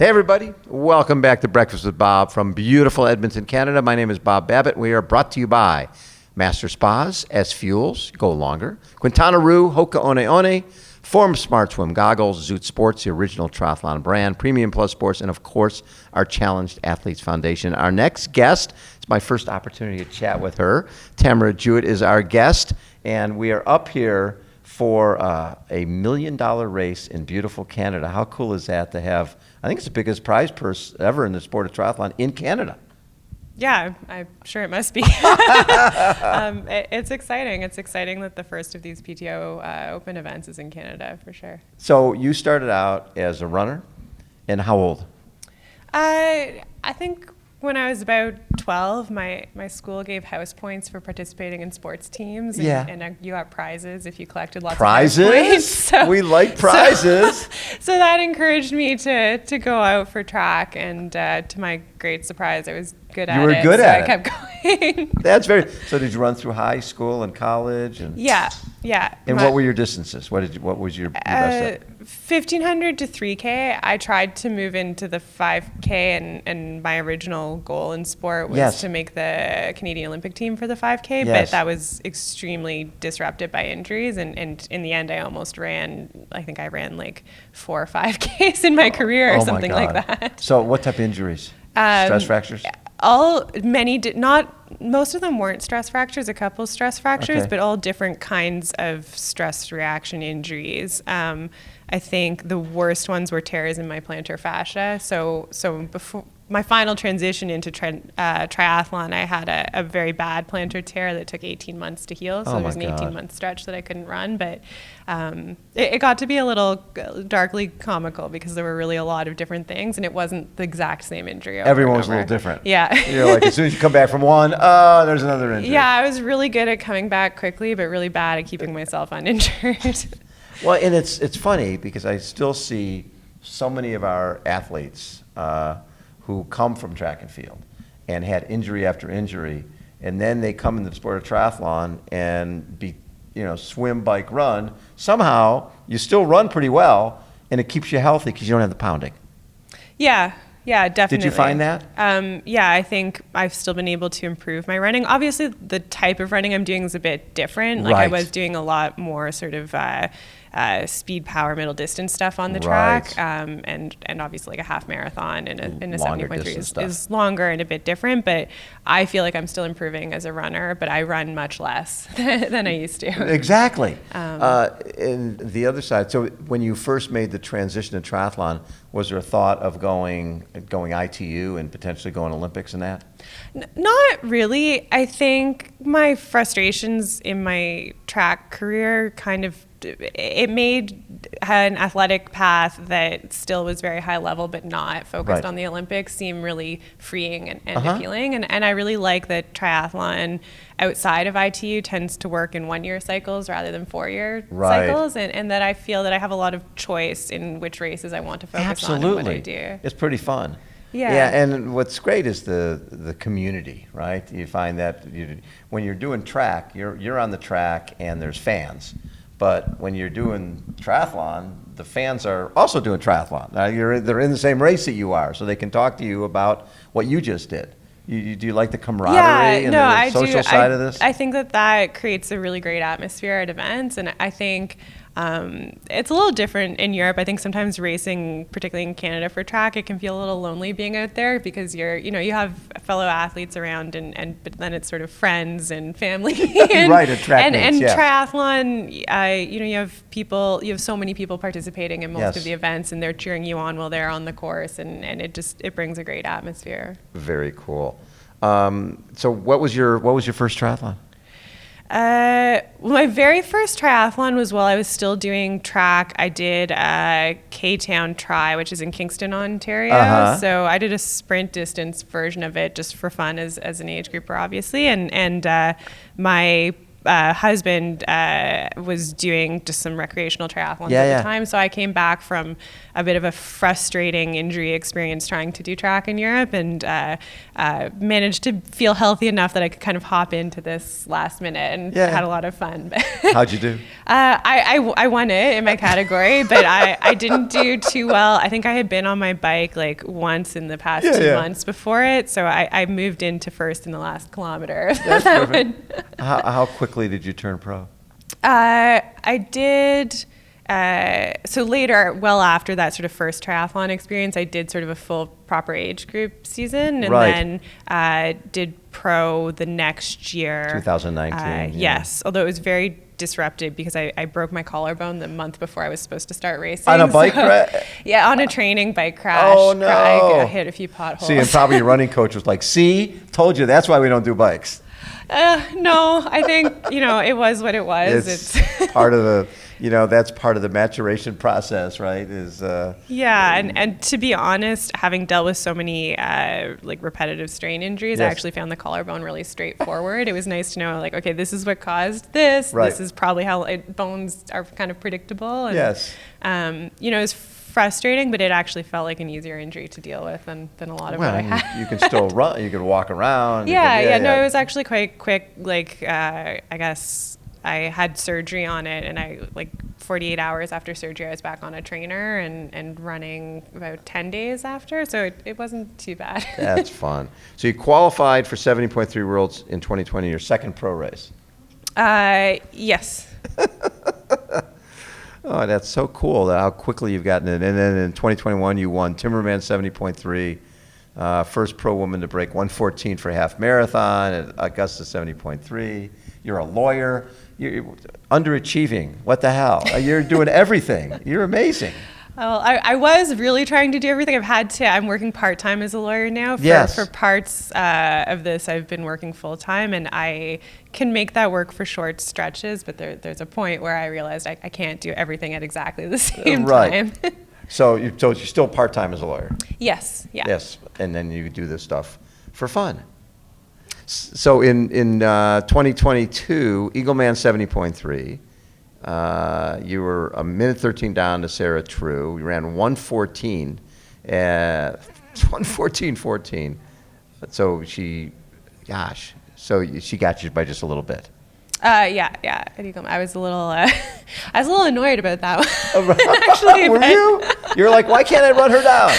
Hey everybody, welcome back to Breakfast with Bob from beautiful Edmonton, Canada. My name is Bob Babbitt. We are brought to you by Master Spas, SFuels, go longer, Quintana, HOKA One One, Form Smart Swim Goggles, Zoot Sports, the original triathlon brand, Premium Plus Sports, and of course, our Challenged Athletes Foundation. Our next guest, it's my first opportunity to chat with her. Tamara Jewett is our guest, and we are up here for a $1 million race in beautiful Canada. How cool is that to have, I think it's the biggest prize purse ever in the sport of triathlon in Canada. Yeah, I'm sure it must be. It's exciting. It's exciting that the first of these PTO Open events is in Canada, for sure. So you started out as a runner, and how old? I think when I was about 12, my school gave house points for participating in sports teams. And you got prizes if you collected lots of house points. So, we like prizes. So that encouraged me to go out for track, and to my great surprise, I was good at it. You were good at it. So I kept going. That's very. So did you run through high school and college? And Yeah. And what were your distances? What was your best? 1,500 to 3K. I tried to move into the 5K, and my original goal in sport was to make the Canadian Olympic team for the 5K, but that was extremely disrupted by injuries, and in the end, I almost ran. I think I ran like 4 or 5Ks in my career or something like that. So what type of injuries? Stress fractures? Most of them weren't stress fractures, a couple stress fractures, but all different kinds of stress reaction injuries. I think the worst ones were tears in my plantar fascia. So before my final transition into triathlon, I had a very bad plantar tear that took 18 months to heal. So there was an 18-month stretch that I couldn't run. But it got to be a little darkly comical because there were really a lot of different things, and it wasn't the exact same injury. Everyone was a little different. Yeah. You're like, as soon as you come back from one, there's another injury. Yeah, I was really good at coming back quickly, but really bad at keeping myself uninjured. Well, and it's funny because I still see so many of our athletes who come from track and field and had injury after injury, and then they come into the sport of triathlon and swim, bike, run. Somehow you still run pretty well, and it keeps you healthy because you don't have the pounding. Yeah, definitely. Did you find that? Yeah, I think I've still been able to improve my running. Obviously, the type of running I'm doing is a bit different. Like I was doing a lot more sort of speed, power, middle distance stuff on the track, and obviously like a half marathon and a 70.3 is longer and a bit different. But I feel like I'm still improving as a runner, but I run much less than I used to. Exactly. And the other side. So when you first made the transition to triathlon, was there a thought of going ITU and potentially going Olympics and that? Not really. I think my frustrations in my track career it made an athletic path that still was very high level but not focused on the Olympics seem really freeing and appealing. And I really like that triathlon outside of ITU tends to work in 1-year cycles rather than 4-year cycles, and that I feel that I have a lot of choice in which races I want to focus on and what I do. It's pretty fun. Yeah, and what's great is the community, right? You find that when you're doing track, you're on the track and there's fans. But when you're doing triathlon, the fans are also doing triathlon. They're in the same race that you are, so they can talk to you about what you just did. Do you like the camaraderie and the social side of this? I think that creates a really great atmosphere at events, and I think it's a little different in Europe. I think sometimes racing, particularly in Canada for track, it can feel a little lonely being out there because you have fellow athletes around, but then it's sort of friends and family. At track and triathlon, you have so many people participating in most of the events, and they're cheering you on while they're on the course, and it brings a great atmosphere. Very cool. So what was your first triathlon? My very first triathlon was while I was still doing track. I did K-Town Tri, which is in Kingston, Ontario. So I did a sprint distance version of it just for fun as an age grouper, obviously. And my husband was doing just some recreational triathlons Yeah, at yeah. the time. So I came back from a bit of a frustrating injury experience trying to do track in Europe, and managed to feel healthy enough that I could kind of hop into this last minute, and Yeah. had a lot of fun. How'd you do? I won it in my category, but I didn't do too well. I think I had been on my bike like once in the past 2 months before it, so I moved into first in the last kilometer. That's perfect. How quickly did you turn pro? I did. So later, well after that sort of first triathlon experience, I did sort of a full proper age group season, and Right. then did pro the next year. 2019. Yes, although it was very disrupted because I broke my collarbone the month before I was supposed to start racing. On a bike crash? Yeah, on a training bike crash. Oh, no. I hit a few potholes. See, and probably your running coach was like, see, told you, that's why we don't do bikes. No, I think, it was what it was. It's part of the, that's part of the maturation process, right? Yeah, and to be honest, having dealt with so many like repetitive strain injuries, I Yes. actually found the collarbone really straightforward. It was nice to know, like, okay, this is what caused this. Right. This is probably how bones are kind of predictable. And, Yes. it was frustrating, but it actually felt like an easier injury to deal with than a lot of what I had. You can still run, you can walk around. No, it was actually quite quick. Like, I guess I had surgery on it, and 48 hours after surgery, I was back on a trainer and running about 10 days after, so it wasn't too bad. That's fun. So you qualified for 70.3 Worlds in 2020, your second pro race. Yes. Oh, that's so cool how quickly you've gotten it. And then in 2021, you won Timmerman 70.3, first pro woman to break 1:14 for half marathon at Augusta 70.3. You're a lawyer. You're underachieving. What the hell? You're doing everything. You're amazing. Well, I was really trying to do everything. I'm working part-time as a lawyer now. Yes. For parts of this, I've been working full-time, and I can make that work for short stretches, but there's a point where I realized I can't do everything at exactly the same time. So you're still part-time as a lawyer? Yes, yeah. Yes, and then you do this stuff for fun. So in 2022, Eagleman 70.3, you were a minute 13 down to Sarah True. You ran 1:14, 1:14.14. So she got you by just a little bit. Yeah. At Eagleman, I was a little annoyed about that one. Actually, were you? You're like, why can't I run her down?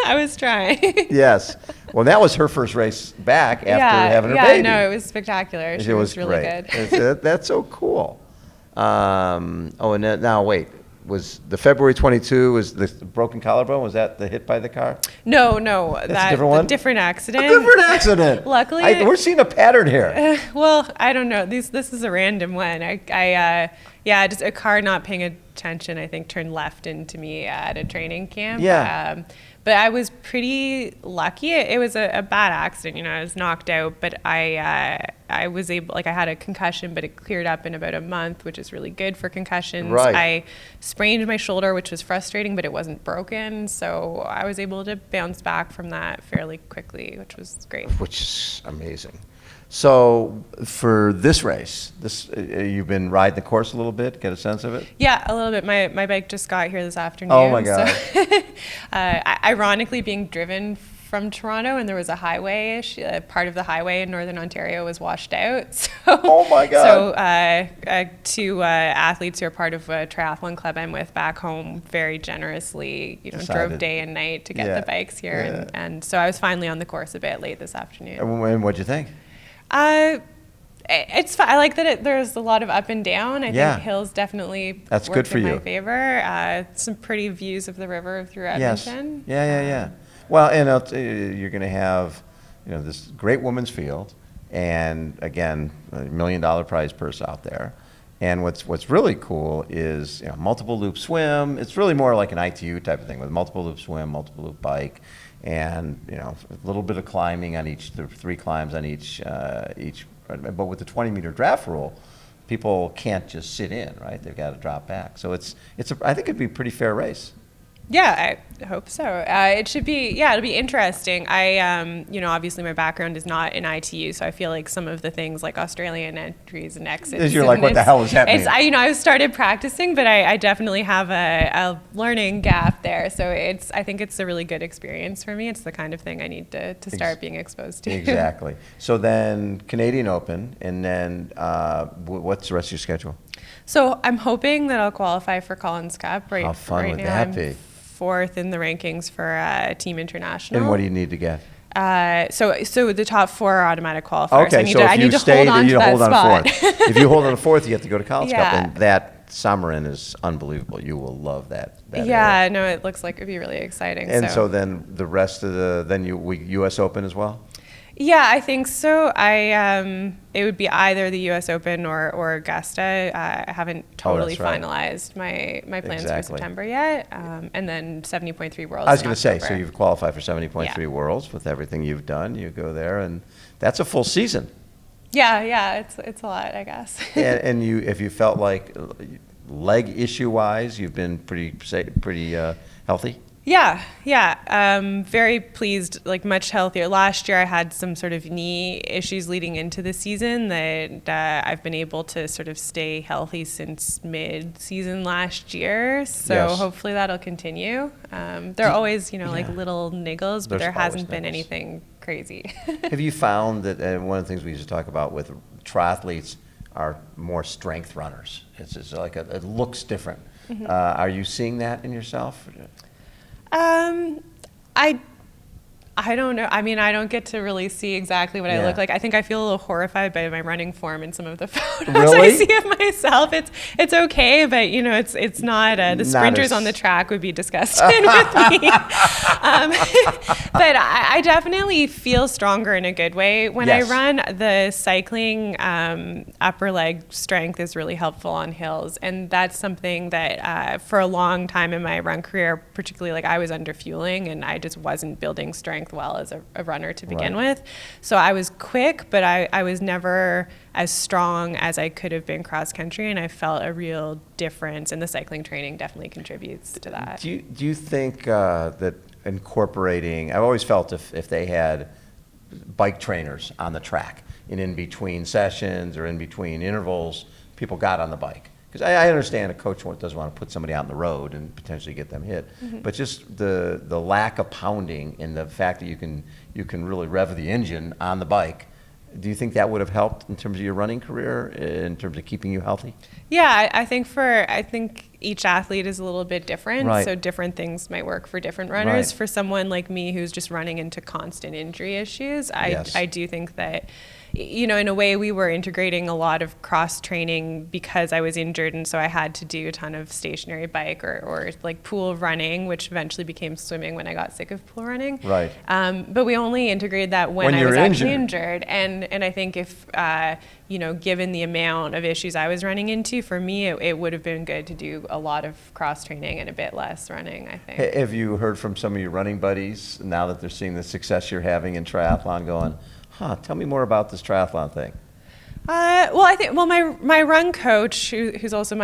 I was trying. Yes. Well, that was her first race back after having her baby. Yeah, no, it was spectacular. She was really great. good. That's so cool. And now wait, was the February 22 was the broken collarbone? Was that the hit by the car? No, That's a different one? different accident. A different accident. Luckily, we're seeing a pattern here. Well, I don't know. This is a random one. Just a car not paying attention, I think, turned left into me at a training camp. Yeah. But I was pretty lucky. It was a bad accident. I was knocked out, but I was able, I had a concussion, but it cleared up in about a month, which is really good for concussions. Right. I sprained my shoulder, which was frustrating, but it wasn't broken. So I was able to bounce back from that fairly quickly, which was great. Which is amazing. So for this race, you've been riding the course a little bit, get a sense of it? Yeah, a little bit. My bike just got here this afternoon. Oh my God. So, ironically, being driven from Toronto, and there was a highway-ish, part of the highway in Northern Ontario was washed out. So, oh my God. So two athletes who are part of a triathlon club I'm with back home very generously, drove day and night to get the bikes here. Yeah. And so I was finally on the course a bit late this afternoon. And what'd you think? It's fun. I like that there's a lot of up and down. I think hills definitely That's work good for in you. my favor. Some pretty views of the river through Edmonton. Yes. Yeah. Well, and you're going to have, this great women's field, and again, $1 million prize purse out there. And what's really cool is multiple loop swim. It's really more like an ITU type of thing with multiple loop swim, multiple loop bike, and a little bit of climbing on each, the 3 climbs on each. But with the 20-meter draft rule, people can't just sit in, right? They've got to drop back. So I think it'd be a pretty fair race. Yeah, I hope so. It should be, yeah, it'll be interesting. Obviously my background is not in ITU, so I feel like some of the things like Australian entries and exits. You're like, what the hell is happening? I started practicing, but I definitely have a learning gap there. So I think it's a really good experience for me. It's the kind of thing I need to start being exposed to. Exactly. So then Canadian Open, and then what's the rest of your schedule? So I'm hoping that I'll qualify for Collins Cup. How fun right would now that I'm be? 4th in the rankings for Team International. And what do you need to get? So the top 4 are automatic qualifiers. Okay, so I need to hold on to that spot. If you hold on to 4th, you have to go to Collins Cup, Yeah. and that summer is unbelievable. You will love that. Yeah, area. no, it looks like it'd be really exciting. And so then the rest of U.S. Open as well? Yeah, I think so. It would be either the U.S. Open or Augusta. I haven't totally finalized my plans for September yet. And then 70.3 Worlds. I was going to say, October. so you've qualified for 70.3 Worlds with everything you've done. You go there, and that's a full season. Yeah, it's a lot, I guess. and if you felt like leg issue wise, you've been pretty healthy. Yeah. Very pleased, like much healthier. Last year I had some sort of knee issues leading into the season that I've been able to sort of stay healthy since mid-season last year. So hopefully that'll continue. There are always, like little niggles, but there hasn't been anything crazy. Have you found that one of the things we used to talk about with triathletes are more strength runners? It's just like it looks different. Mm-hmm. Are you seeing that in yourself? I don't know. I mean, I don't get to really see exactly what I look like. I think I feel a little horrified by my running form in some of the photos I see of myself. It's okay, but it's not. The sprinters on the track would be disgusted with me. But I definitely feel stronger in a good way when I run. The cycling upper leg strength is really helpful on hills, and that's something that for a long time in my run career, particularly like I was under fueling and I just wasn't building strength well as a runner to begin with. So I was quick, but I was never as strong as I could have been cross country, and I felt a real difference, and the cycling training definitely contributes to that. Do you think that incorporating, I've always felt if they had bike trainers on the track and in between sessions or in between intervals, people got on the bike. Because I understand a coach doesn't want to put somebody out on the road and potentially get them hit, but just the lack of pounding and the fact that you can really rev the engine on the bike. Do you think that would have helped in terms of your running career, in terms of keeping you healthy? Yeah, I think each athlete is a little bit different, right. So different things might work for different runners. Right. For someone like me who's just running into constant injury issues, I do think that, in a way we were integrating a lot of cross training because I was injured, and so I had to do a ton of stationary bike or like pool running, which eventually became swimming when I got sick of pool running. Right. But we only integrated that when I was actually injured. And I think if, given the amount of issues I was running into, for me, it would have been good to do a lot of cross training and a bit less running, I think. Have you heard from some of your running buddies now that they're seeing the success you're having in triathlon going, tell me more about this triathlon thing? I think my run coach, who's also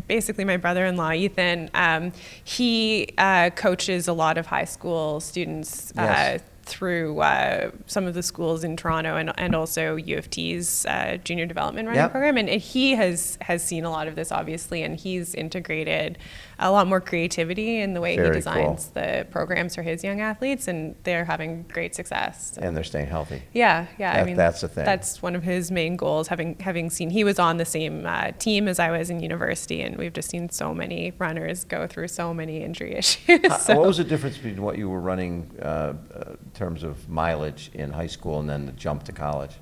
basically my brother-in-law, Ethan, he coaches a lot of high school students through some of the schools in Toronto and also U of T's junior development running program, and he has seen a lot of this obviously, and he's integrated a lot more creativity in the way he designs the programs for his young athletes, and they're having great success. So. And they're staying healthy. Yeah. I mean, that's the thing. That's one of his main goals. Having seen, he was on the same team as I was in university, and we've just seen so many runners go through so many injury issues. What was the difference between what you were running in terms of mileage in high school and then the jump to college?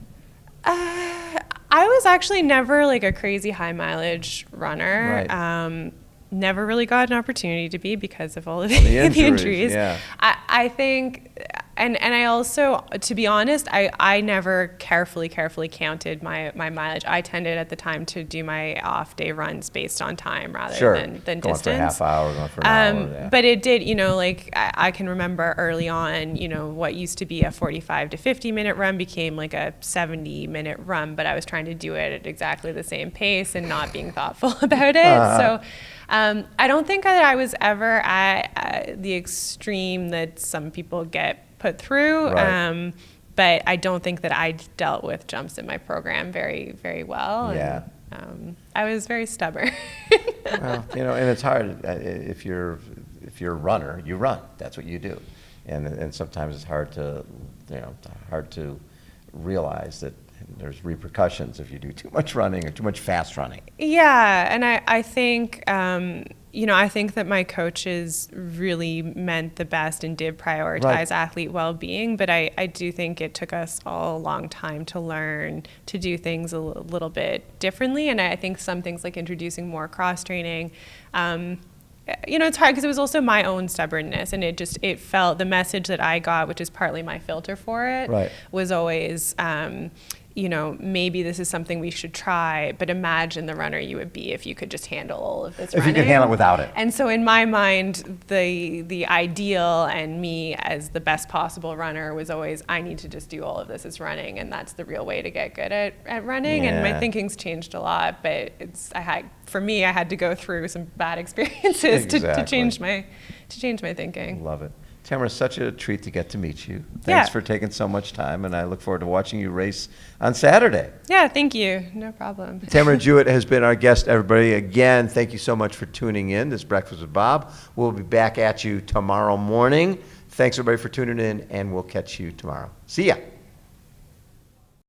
I was actually never like a crazy high mileage runner. Right. Never really got an opportunity to be because of all of the injuries. Yeah. I think And I also, to be honest, I never carefully counted my mileage. I tended at the time to do my off day runs based on time rather than going distance. for a half hour, going for an hour. Yeah. But it did, like I can remember early on, what used to be a 45 to 50 minute run became like a 70-minute run, but I was trying to do it at exactly the same pace and not being thoughtful about it. So I don't think that I was ever at the extreme that some people get put through. Right. But I don't think that I dealt with jumps in my program very, very well. Yeah. And, I was very stubborn. Well, and it's hard if you're a runner, you run. That's what you do, and sometimes it's hard to realize that there's repercussions if you do too much running or too much fast running. Yeah, and I think I think that my coaches really meant the best and did prioritize athlete well-being, but I do think it took us all a long time to learn to do things a little bit differently, and I think some things like introducing more cross-training, it's hard because it was also my own stubbornness, and it felt the message that I got, which is partly my filter for it, was always, maybe this is something we should try, but imagine the runner you would be if you could just handle all of this running. If you could handle it without it. And so in my mind, the ideal and me as the best possible runner was always, I need to just do all of this as running, and that's the real way to get good at running. Yeah. And my thinking's changed a lot, but I had to go through some bad experiences to change my thinking. Love it. Tamara, such a treat to get to meet you. Thanks for taking so much time, and I look forward to watching you race on Saturday. Yeah, thank you. No problem. Tamara Jewett has been our guest, everybody. Again, thank you so much for tuning in. This is Breakfast with Bob. We'll be back at you tomorrow morning. Thanks, everybody, for tuning in, and we'll catch you tomorrow. See ya.